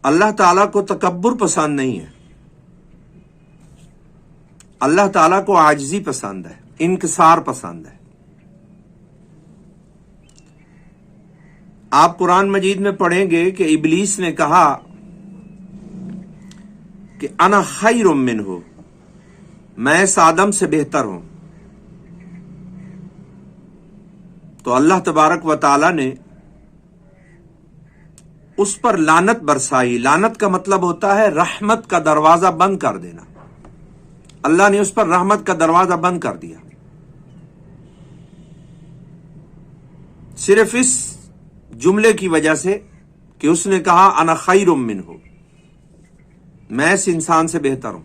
اللہ تعالیٰ کو تکبر پسند نہیں ہے، اللہ تعالیٰ کو عاجزی پسند ہے، انکسار پسند ہے۔ آپ قرآن مجید میں پڑھیں گے کہ ابلیس نے کہا کہ انا خیر منہ، میں اس آدم سے بہتر ہوں۔ تو اللہ تبارک و تعالی نے اس پر لعنت برسائی۔ لعنت کا مطلب ہوتا ہے رحمت کا دروازہ بند کر دینا۔ اللہ نے اس پر رحمت کا دروازہ بند کر دیا، صرف اس جملے کی وجہ سے کہ اس نے کہا انا خیر منہ، میں اس انسان سے بہتر ہوں۔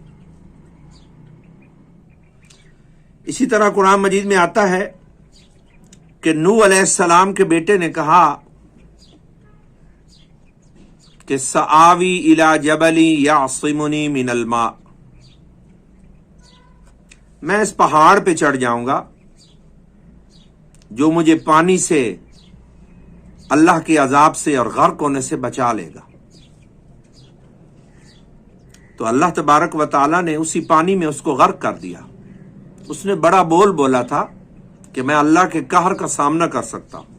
اسی طرح قرآن مجید میں آتا ہے کہ نوح علیہ السلام کے بیٹے نے کہا کہ سآوی الی جبل یعصمنی من الماء، میں اس پہاڑ پہ چڑھ جاؤں گا جو مجھے پانی سے، اللہ کے عذاب سے اور غرق ہونے سے بچا لے گا۔ تو اللہ تبارک و تعالیٰ نے اسی پانی میں اس کو غرق کر دیا۔ اس نے بڑا بول بولا تھا کہ میں اللہ کے قہر کا سامنا کر سکتا ہوں۔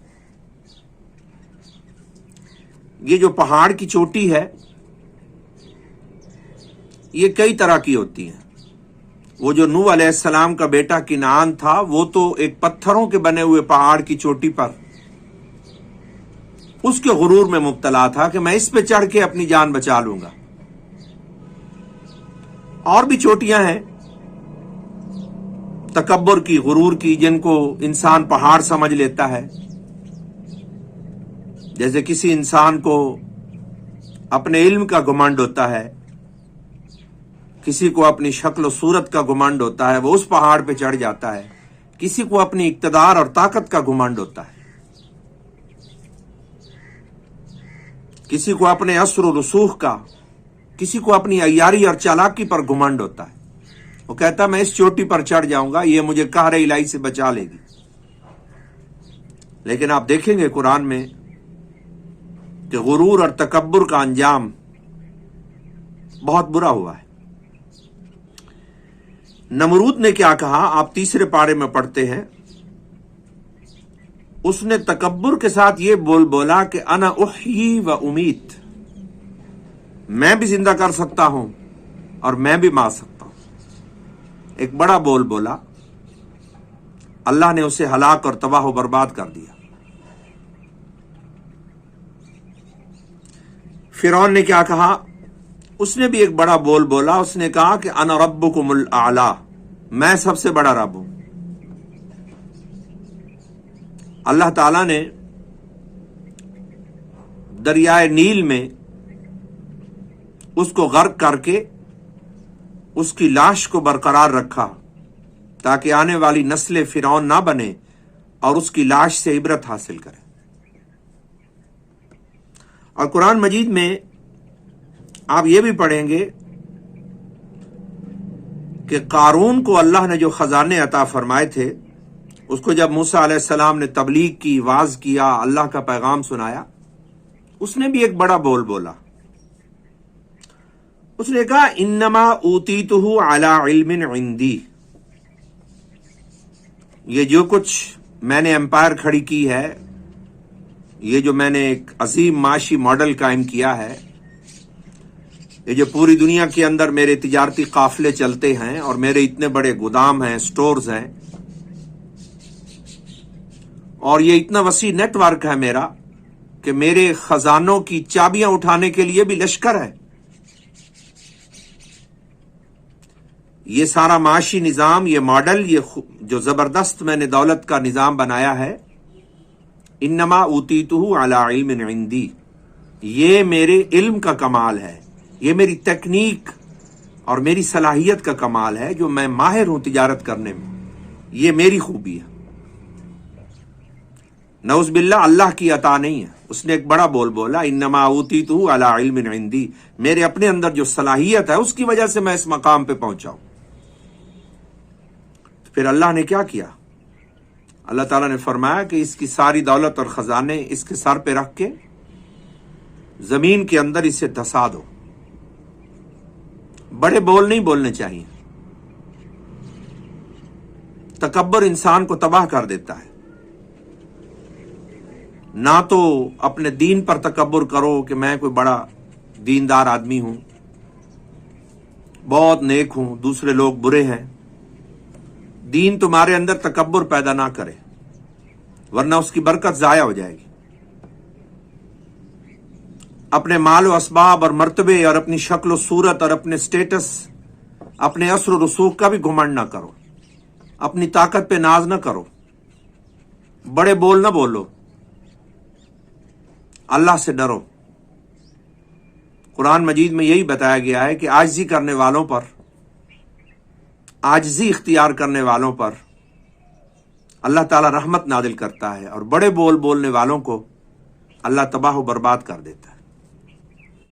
یہ جو پہاڑ کی چوٹی ہے یہ کئی طرح کی ہوتی ہیں۔ وہ جو نوح علیہ السلام کا بیٹا کنعان تھا وہ تو ایک پتھروں کے بنے ہوئے پہاڑ کی چوٹی پر اس کے غرور میں مبتلا تھا کہ میں اس پہ چڑھ کے اپنی جان بچا لوں گا۔ اور بھی چوٹیاں ہیں تکبر کی، غرور کی، جن کو انسان پہاڑ سمجھ لیتا ہے۔ جیسے کسی انسان کو اپنے علم کا گھمنڈ ہوتا ہے، کسی کو اپنی شکل و صورت کا گھمنڈ ہوتا ہے، وہ اس پہاڑ پہ چڑھ جاتا ہے۔ کسی کو اپنی اقتدار اور طاقت کا گھمنڈ ہوتا ہے، کسی کو اپنے اثر و رسوخ کا، کسی کو اپنی عیاری اور چالاکی پر گھمنڈ ہوتا ہے۔ وہ کہتا ہے میں اس چوٹی پر چڑھ جاؤں گا، یہ مجھے قہر الہی سے بچا لے گی۔ لیکن آپ دیکھیں گے قرآن میں کہ غرور اور تکبر کا انجام بہت برا ہوا ہے۔ نمرود نے کیا کہا، آپ تیسرے پارے میں پڑھتے ہیں، اس نے تکبر کے ساتھ یہ بول بولا کہ انا احیی و امیت، میں بھی زندہ کر سکتا ہوں اور میں بھی مار سکتا ہوں۔ ایک بڑا بول بولا، اللہ نے اسے ہلاک اور تباہ و برباد کر دیا۔ فرعون نے کیا کہا، اس نے بھی ایک بڑا بول بولا، اس نے کہا کہ انا ربکم الاعلی، میں سب سے بڑا رب ہوں۔ اللہ تعالیٰ نے دریائے نیل میں اس کو غرق کر کے اس کی لاش کو برقرار رکھا تاکہ آنے والی نسل فرعون نہ بنے اور اس کی لاش سے عبرت حاصل کرے۔ اور قرآن مجید میں آپ یہ بھی پڑھیں گے کہ قارون کو اللہ نے جو خزانے عطا فرمائے تھے، اس کو جب موسیٰ علیہ السلام نے تبلیغ کی، واعظ کیا، اللہ کا پیغام سنایا، اس نے بھی ایک بڑا بول بولا۔ اس نے کہا انما اوتیتہ علی علم عندی، یہ جو کچھ میں نے امپائر کھڑی کی ہے، یہ جو میں نے ایک عظیم معاشی ماڈل قائم کیا ہے، یہ جو پوری دنیا کے اندر میرے تجارتی قافلے چلتے ہیں اور میرے اتنے بڑے گودام ہیں، سٹورز ہیں، اور یہ اتنا وسیع نیٹ ورک ہے میرا کہ میرے خزانوں کی چابیاں اٹھانے کے لیے بھی لشکر ہے۔ یہ سارا معاشی نظام، یہ ماڈل، یہ جو زبردست میں نے دولت کا نظام بنایا ہے، انما اوتیتہ علی علم عندی، یہ میرے علم کا کمال ہے، یہ میری تکنیک اور میری صلاحیت کا کمال ہے، جو میں ماہر ہوں تجارت کرنے میں، یہ میری خوبی ہے۔ نعوذ باللہ اللہ کی عطا نہیں ہے۔ اس نے ایک بڑا بول بولا انما اوتیتہ علی علم عندی، میرے اپنے اندر جو صلاحیت ہے اس کی وجہ سے میں اس مقام پہ پہنچا ہوں۔ پھر اللہ نے کیا کیا؟ اللہ تعالیٰ نے فرمایا کہ اس کی ساری دولت اور خزانے اس کے سر پہ رکھ کے زمین کے اندر اسے دھسا دو. بڑے بول نہیں بولنے چاہیے. تکبر انسان کو تباہ کر دیتا ہے. نہ تو اپنے دین پر تکبر کرو کہ میں کوئی بڑا دیندار آدمی ہوں، بہت نیک ہوں، دوسرے لوگ برے ہیں. دین تمہارے اندر تکبر پیدا نہ کرے، ورنہ اس کی برکت ضائع ہو جائے گی. اپنے مال و اسباب اور مرتبے اور اپنی شکل و صورت اور اپنے سٹیٹس، اپنے اثر و رسوخ کا بھی گھمنڈ نہ کرو. اپنی طاقت پہ ناز نہ کرو. بڑے بول نہ بولو. اللہ سے ڈرو. قرآن مجید میں یہی بتایا گیا ہے کہ عاجزی کرنے والوں پر، عاجزی اختیار کرنے والوں پر اللہ تعالیٰ رحمت نازل کرتا ہے، اور بڑے بول بولنے والوں کو اللہ تباہ و برباد کر دیتا ہے.